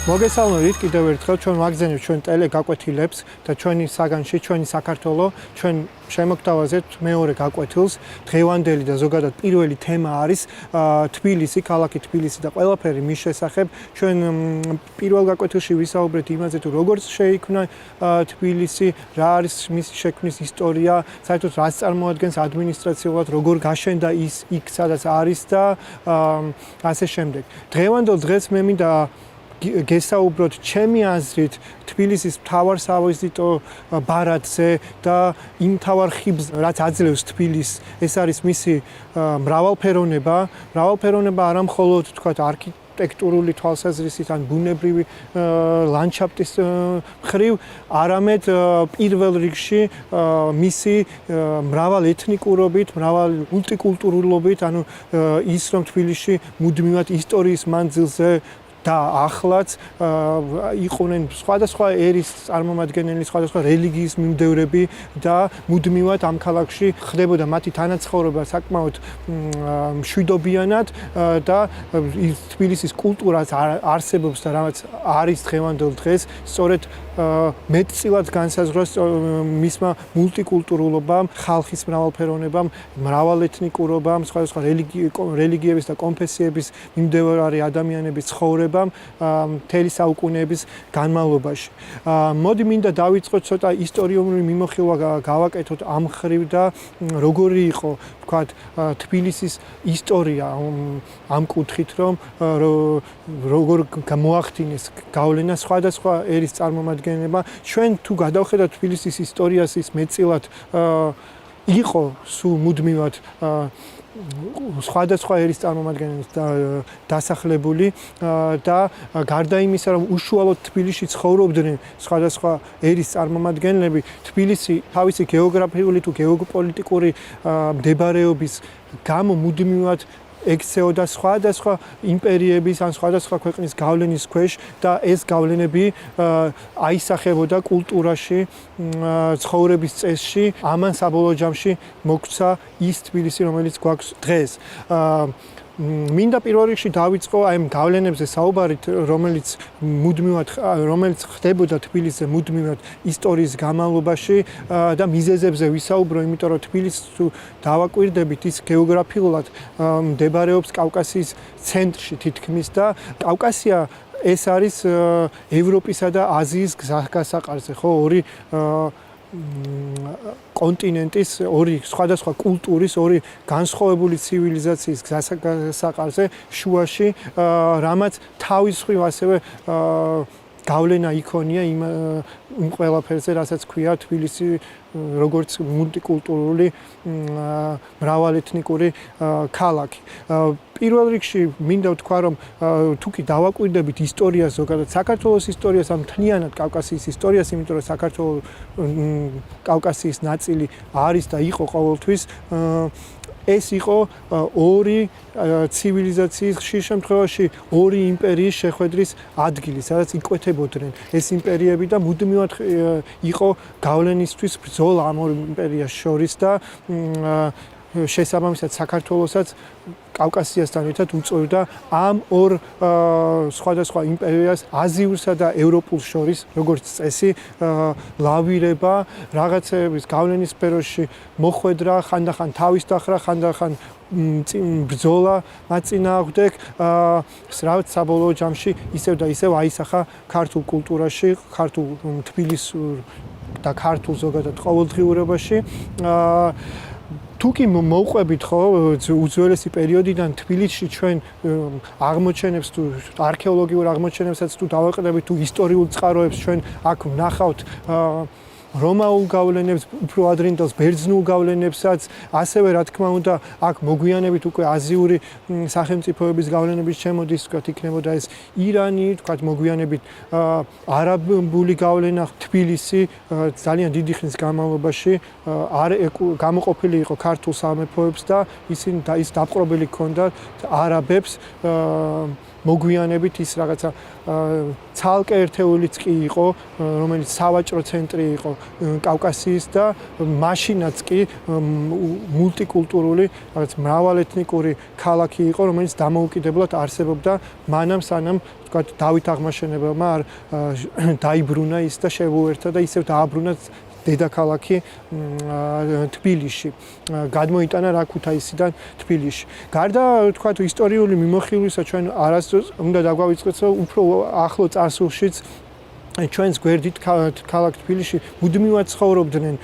მოგესალმებით კიდევ ერთხელ ჩვენ ვაგზავნებთ ჩვენ ტელეგაკვეთილებს და ჩვენი საგანში ჩვენი საქართველო ჩვენ შემოგთავაზებთ მეორე გაკვეთილს. დღევანდელი და ზოგადად პირველი თემა არის თბილისი, ქალაქი თბილისი და ყველაფერი მის შესახებ. ჩვენ პირველ გაკვეთილში ვისაუბრეთ იმაზე თუ როგორც შეიქმნა თბილისი, რა არის მისი შექმნის ისტორია, საერთოდ რას წარმოადგენს ადმინისტრაციულად, როგორ გაშენდა ის იქ სადაც არის და ასე შემდეგ. დღევანდელ დღეს მე მინდა გესაუბროთ ჩემი აზრით თბილისის მთავარ სავიზიტო ბარათზე და იმ მთავარ ხიბს, რაც აძლევს თბილისს. ეს არის მისი მრავალფეროვნება არა მხოლოდ თქვათ არქიტექტურული თვალსაზრისით ან ბუნებრივი ლანდშაფტის მხრივ, არამედ პირველ რიგში მისი მრავალეთნიკურობით, მულტიკულტურულობით, ანუ ის რომ თბილისში მუდმივად ისტორიის მანძილზე და ახლაც იყვნენ სხვადასხვა ერის წარმომადგენელი, სხვადასხვა რელიგიის მიმდევრები და მუდმივად ამ ქალაქში ხდებოდა მათი თანაცხოვრება საკმაოდ მშვიდობიანად და თბილისის კულტურაც არსებობს და რაც არის დღევანდელ დღეს, სწორედ მეტწილად განსაზღვრავს მისმა მულტიკულტურულობამ, ხალხის მრავალფეროვნებამ, მრავალეთნიკურობამ, სხვადასხვა რელიგიების და კონფესიების მიმდევარი ადამიანების ცხოვრება მთელი საუკუნეების განმავლობაში. მოდი მინდა დავიწყოთ ცოტა ისტორიული მიმოხილვა გავაკეთოთ ამ მხრივ და როგორი იყო, ვთქვათ, თბილისის ისტორია ამ კუთხით, რომ როგორ გამოახდინეს გავლენა სხვადასხვა ერის წარმომადგენლებმა. ჩვენ თუ გადავხედავთ თბილისის ისტორიას, ის მეტწილად იყო სულ მუდმივად სხვადასხვა ერის წარმომადგენლებს დასახლებული და გარდა იმისა, რომ უშუალოდ თბილისში ცხოვრობდნენ სხვადასხვა ერის წარმომადგენლები, თბილისი თავისი გეოგრაფიული თუ გეოპოლიტიკური მდებარეობის გამო მუდმივად ექცეოდა სხვადასხვა იმპერიების ან სხვადასხვა ქვეყნის გავლენის ქვეშ და ეს გავლენები აისახებოდა კულტურაში, ცხოვრების წესში. ამან საბოლოო ჯამში მოგვცა ის თბილისი, რომელიც გვაქვს დღეს. მინდა პირველ რიგში დავიწყო აი ამ გავლენებზე საუბარით, რომელიც ხდებოდა თბილისზე მუდმივად ისტორიის განმავლობაში და მიზეზებზე ვისაუბრო, იმიტომ რომ თბილისი თუ დავაკვირდებით, ის გეოგრაფიულად მდებარეობს კავკასიის ცენტრში თითქმის და კავკასია ეს არის ევროპისა და აზიის გასაყარზე, ხო, ორი კონტინენტის, ორი სხვადასხვა კულტურის, ორი განსხვავებული ცივილიზაციის გასაყარზე შუაში, რამაც თავის მხრივ ასევე გავლენა იქონია იმ ყველაფერზე, რასაც ქვია თბილისი როგორც მულტიკულტურული მრავალეთნიკური ქალაქი. პირველ რიგში მინდა ვთქვა, რომ თუ კი დავაკვირდებით ისტორიას, ზოგადად საქართველოს ისტორიას, ამ მთლიანად კავკასიის ისტორიას, იმიტომ რომ საქართველოს კავკასიის ნაწილი არის და იყო ყოველთვის, ეს იყო ორი ცივილიზაციის, ხშირ შემთხვევაში ორი იმპერიის შეხვედრის ადგილი, სადაც იკვეთებოდნენ ეს იმპერიები და მუდმივად იყო გავლენისთვის ბრძოლა ამ ორ იმპერიას შორის და შესაბამისად საქართველოსაც კავკასიასთან ერთად უწევდა ამ ორ სხვადასხვა იმპერიას აზიურსა და ევროპულს შორის, როგორც წესი, ლავირება, რაღაცების გავლენის სფეროში მოხვედრა, ხანდახან თავის დახრა, ხანდახან ბრძოლა მათ წინააღმდეგ, რაც საბოლოო ჯამში ისევ და ისევ აისახა ქართულ კულტურაში, ქართულ თბილისურ და ქართულ ზოგადად ყოველდღიურობაში. თუ კი მოვყვებით ხო უძველესი პერიოდიდან თბილისში ჩვენ აღმოჩენებს თუ არქეოლოგიურ აღმოჩენებსაც თუ დავაყენებით თუ ისტორიულ წყაროებს ჩვენ აქ ვნახავთ რომაულ გავლენებს, უფრო ადრინდელს ბერძნულ გავლენებსაც, ასევე რა თქმა უნდა აქ მოგვიანებით უკვე აზიური სახელმწიფოების გავლენების შემოდის, ვთქვათ, იქნებოდა ეს ირანი, ვთქვათ, მოგვიანებით არაბული გავლენა თბილისი ძალიან დიდი ხნის განმავლობაში გამოყოფილი იყო ქართულ სამეფოებს და ის დაპყრობილი ჰქონდა არაბებს მოგვიანებით ის რაღაცა ცალკე ერთეულიც კი იყო, რომელიც სავაჭრო ცენტრი იყო კავკასიის და მაშინაც კი მულტიკულტურული, რაღაც მრავალეთნიკური ქალაქი იყო, რომელიც დამოუკიდებლად არსებობდა მანამ სანამ ვთქვათ დავით აღმაშენებელმა არ დაიბრუნა ის და შეუერთა და ისევ დააბრუნა დედაქალაქი თბილისში. გადმოიტანა რა ქუთაისიდან თბილისში. გარდა ვთქვათ ისტორიული მიმოხილვისა ჩვენ არასდროს უნდა დაგვავიწყოთ, რომ უფრო ახლო წარსულშიც ჩვენს გვერდით ქალაქ თბილისში მუდმივად ცხოვრობდნენ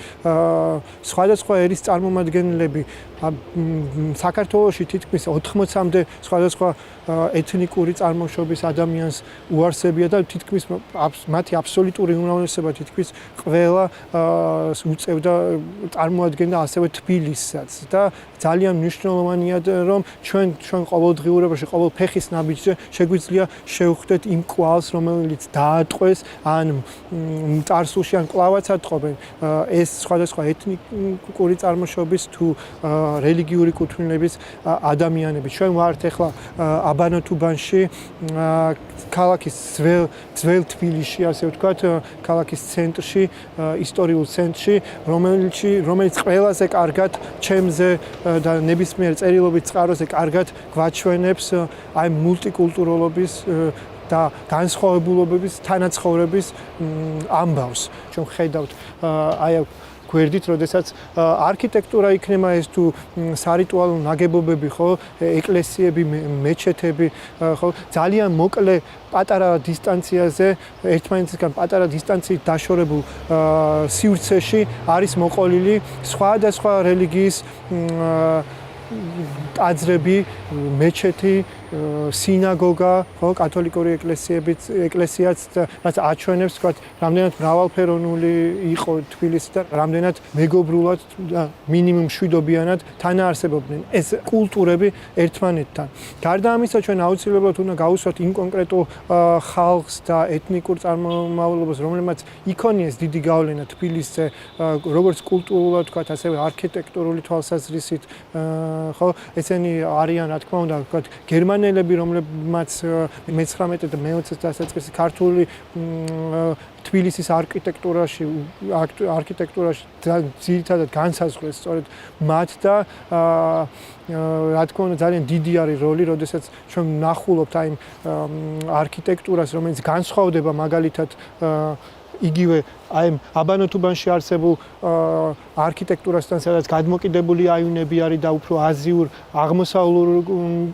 სხვადასხვა ერის წარმომადგენლები საქართველოში თითქმის 80-მდე სხვადასხვა ეთნიკური წარმოშობის ადამიანს უარსებია და თითქმის მათი აბსოლუტური უმრავლესობა თითქმის ყველა უწევდა წარმოადგენდა ასევე თბილისსაც და ძალიან მნიშვნელოვანია რომ ჩვენ ყოველდღიურობაში ყოველ ფეხის ნაბიჯზე შეგვიძლია შევხვდეთ იმ კვალს რომელიც დაატყვეს ან წარსულში ან კვლავაც ატყობენ ეს სხვადასხვა ეთნიკური წარმოშობის თუ რელიგიური კუთვნილების ადამიანები. ჩვენ ვართ ახლა აბანათუბანში, ქალაქის ძველ თბილისში, ასე ვთქვათ, ქალაქის ცენტრში, ისტორიულ ცენტრში, რომელიც ყველაზე კარგად ჩემზე და ნებისმიერ წერილობით წყაროზე კარგად გვაჩვენებს აი მულტიკულტურულობის და განსხვავებულობების თანაცხოვრების ამბავს. ჩვენ ხედავთ აი გვერდით, როდესაც არქიტექტურა იქნება ეს თუ სარიტუალო ნაგებობები, ხო, ეკლესიები, მეჩეთები, ხო, ძალიან მოკლე პატარა დისტანციაზე, ერთმანეთისგან პატარა დისტანციით დაშორებულ სივრცეში არის მოყოლილი სხვადასხვა რელიგიის ტაძრები, მეჩეთი, სინაგოგა, ხო, კათოლიკური ეკლესიაც რაც აჩვენებს, თქვათ, რამდენად მრავალფეროვნული იყო თბილისი და რამდენად მეგობრულად და მინიმუმ მშვიდობიანად თანაარსებობდნენ ეს კულტურები ერთმანეთთან. გარდა ამისა, ჩვენ აუცილებლად უნდა გავუსვათ იმ კონკრეტულ ხალხს და ეთნიკურ წარმომავლობას, რომელმაც იქონიეს დიდი გავლენა თბილისზე, როგორც კულტურულად, თქვათ, ასევე არქიტექტურული თვალსაზრისით, ხო, ესენი არიან, რა თქმა უნდა, თქვათ, გერმანელები, რომლებმაც მე-19 და მე-20 დასაწყისი ქართული თბილისის არქიტექტურაში ძირითადად განსაზღვრეს სწორედ მათ და რა თქმა უნდა ძალიან დიდი არის როლი, როდესაც ჩვენ ვნახულობთ აი არქიტექტურას, რომელიც განსხვავდება მაგალითად იგივე აი აბანათუბანში არსებულ არქიტექტურასთან, სადაც გადმოკიდებული აივნები არის და უფრო აზიურ აღმოსავლურ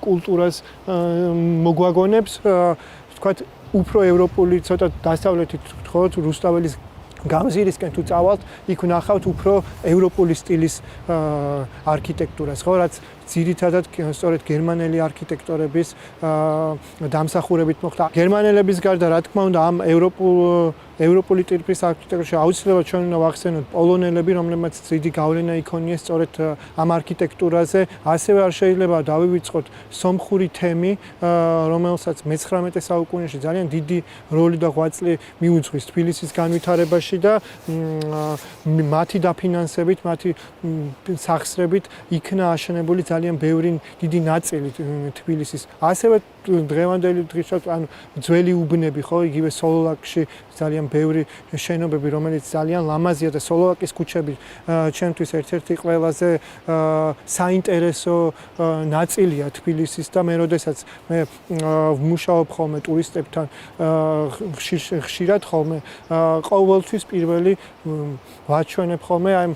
კულტურას მოგვაგონებს, ვთქვათ, უფრო ევროპული, ცოტა დასავლეთით, ხო, რუსთაველის გამზირისკენ თუ წავალთ, იქ ვნახავთ უფრო ევროპული სტილის არქიტექტურას, ხო, რაც ძირითადად სწორედ გერმანელი არქიტექტორების დამსახურებით მოხდა. გერმანელების გარდა, რა თქმა უნდა, ამ ევროპული ტიპის არქიტექტურაში აუცილებლად ჩვენ უნდა ვახსენოთ პოლონელები, რომლებმაც დიდი გავლენა იქონიეს სწორედ ამ არქიტექტურაზე. ასევე არ შეიძლება დავივიწყოთ სომხური თემი, რომელსაც მე-19 საუკუნეში ძალიან დიდი როლი და ღვაწლი მიუძღვის თბილისის განვითარებაში და მათი დაფინანსებით, მათი სახსრებით იქნა აშენებული ძალიან ბევრი დიდი ნაწილი თბილისის. ასევე დღევანდელი დღესაც ანუ ძველი უბნები, ხო, იგივე სოლოლაკში ძალიან ბევრი შენობები, რომელიც ძალიან ლამაზია და სოლოლაკის ქუჩები ჩემთვის ერთ-ერთი ყველაზე საინტერესო ნაწილია თბილისის და მე როდესაც მე ვმუშაობ ხოლმე ტურისტებთან ხშირად ხოლმე ყოველთვის პირველი ვაჩვენებ ხოლმე აი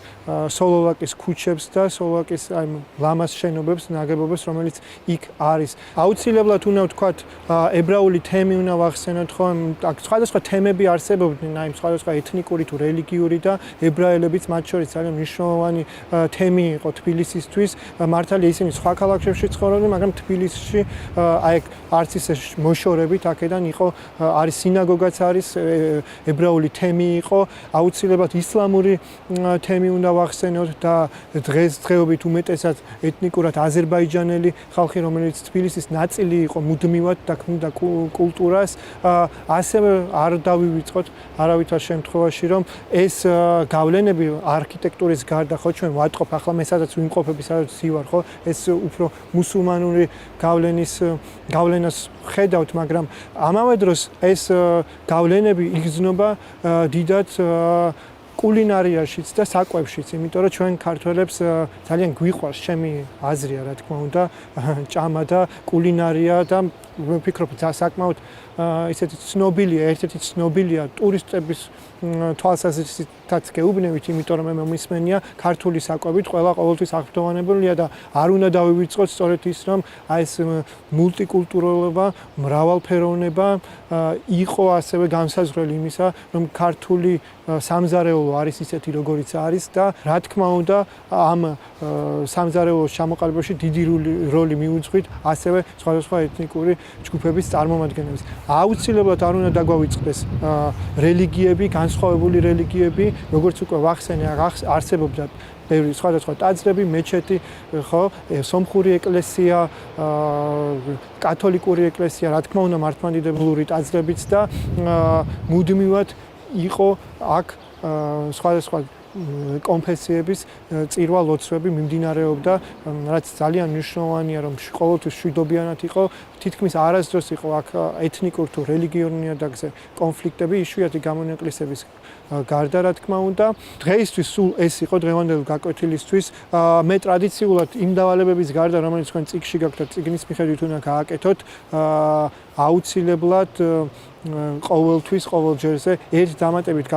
სოლოლაკის ქუჩებს და სოლოლაკის აი ლამაზ შენობებს, ნაგებობებს, რომელიც იქ არის. აუცილებლად უნდა ვთქვათ, ებრაული თემი უნდა ვახსენოთ, ხო, სხვადასხვა თემები არსებობდნენ, აი სხვადასხვა ეთნიკური თუ რელიგიური და ებრაელებიც მათ შორის ძალიან მნიშვნელოვანი თემი იყო თბილისისთვის. მართალია ისინი სხვა ქალაქებში ცხოვრობდნენ, მაგრამ თბილისში აი არც ისე მოშორებით აქედან იყო, არის სინაგოგაც არის, ებრაული თემი იყო, აუცილებლად ისლამური თემი უნდა ვახსენოთ და დღესდღეობით უმეტესად ეთნიკურად აზერბაიჯანელი ხალხი, რომელიც თბილისის ნაწილი იყო მუდმივად და ქმნიდა კულტურას, ასევე არ დავივიწყოთ არავითარ შემთხვევაში, რომ ეს გავლენები არქიტექტურის გარდა, ხო, ჩვენ ვატყობ ახლა მე სადაც ვიმყოფები, სადაც ვარ, ხო, ეს უფრო მუსულმანური გავლენას ხედავთ, მაგრამ ამავე დროს ეს გავლენები იგრძნობა დიდად კულინარიაშიც და საკვებშიც, იმიტომ რომ ჩვენ ქართველებს ძალიან გვიყვარს, ჩემი აზრია, რა თქმა უნდა, ჭამა და კულინარია და ვფიქრობ, საკმაოდ ისეთი ცნობილია, ერთ-ერთი ცნობილია ტურისტების თვალსაზრისითაც გეუბნებით, იმიტომ რომ მე მომისმენია ქართული საკვებით ყველა ყოველთვის აღფრთოვანებულია და არ უნდა დავივიწყოთ სწორედ ის, რომ აი ეს მულტიკულტურალობა, მრავალფეროვნება იყო ასევე განსაზღვრელი იმისა, რომ ქართული სამზარეულო არის ისეთი, როგორიც არის და რა თქმა უნდა, ამ სამზარეულოს ჩამოყალიბებაში დიდი როლი მიუძღვით ასევე სხვადასხვა ეთნიკური ჯგუფების წარმომადგენლებს. აუცილებლად არ უნდა დაგვავიწყდეს რელიგიები, განსხვავებული რელიგიები, როგორც უკვე ვახსენე, არსებობდა ბევრი სხვადასხვა ტაძრები, მეჩეთი, ხო, სომხური ეკლესია, კათოლიკური ეკლესია, რა თქმა უნდა, მართლმადიდებლური ტაძრებიც და მუდმივად იყო აქ სხვადასხვა კონფესიების წირვა-ლოცვები მიმდინარეობდა, რაც ძალიან მნიშვნელოვანია, რომ ყოველთვის მშვიდობიანად იყო, თითქმის არასდროს იყო აქ ეთნიკურ თუ რელიგიურ ნიადაგზე კონფლიქტები, იშვიათი გამონაკლისების გარდა, რა თქმა უნდა. დღეისთვის სულ ეს იყო დღევანდელი გაკვეთილისთვის. მე ტრადიციულად იმ დავალებების გარდა, რომელიც თქვენ წიგნში გაქვთ და წიგნის მიხედვით უნდა გააკეთოთ, აუცილებლად ყოველთვის ყოველჯერზე ერთ დამატებით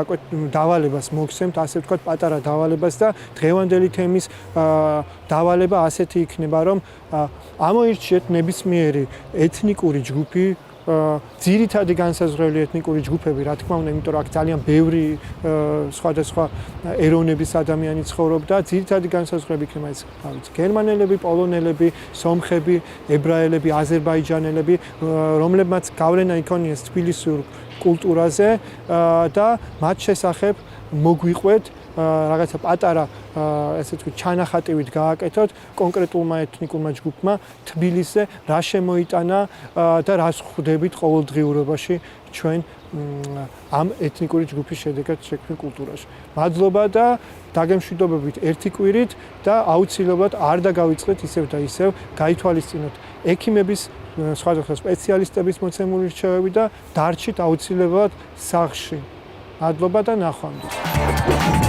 დავალებას მოგცემთ, ასე ვთქვათ, პატარა დავალებას და დღევანდელი თემის დავალება ასეთი იქნება, რომ ამოირჩიეთ ნებისმიერი ეთნიკური ჯგუფი, ძირითადი განსაზღვრელი ეთნიკური ჯგუფები, რა თქმა უნდა, იმიტომ რომ აქ ძალიან ბევრი სხვადასხვა ეროვნების ადამიანი ცხოვრობდა, ძირითადი განსაზღვრები იქნება ეს, გერმანელები, პოლონელები, სომხები, ებრაელები, აზერბაიჯანელები, რომლებმაც გავლენა იქონიეს თბილისურ კულტურაზე და მათ შესახებ მოგვიყვეთ რაღაცა პატარა ესე ვთქვი ჩანახატივით გააკეთოთ კონკრეტულმა ეთნიკურმა ჯგუფმა თბილისზე რა შემოიტანა და რას ხვდებით ყოველდღიურობაში ჩვენ ამ ეთნიკური ჯგუფის შედეგად შექმნილ კულტურაში. მადლობა და დაგემშვიდობებით ერთი კვირით და აუცილებლად არ დაგავიწყდეთ ისევ და ისევ გაითვალისწინოთ ექიმების სხვადასხვა სპეციალისტების მოცემული რჩევები და დარჩით აუცილებლად სახლში. მადლობა და ნახვამდის.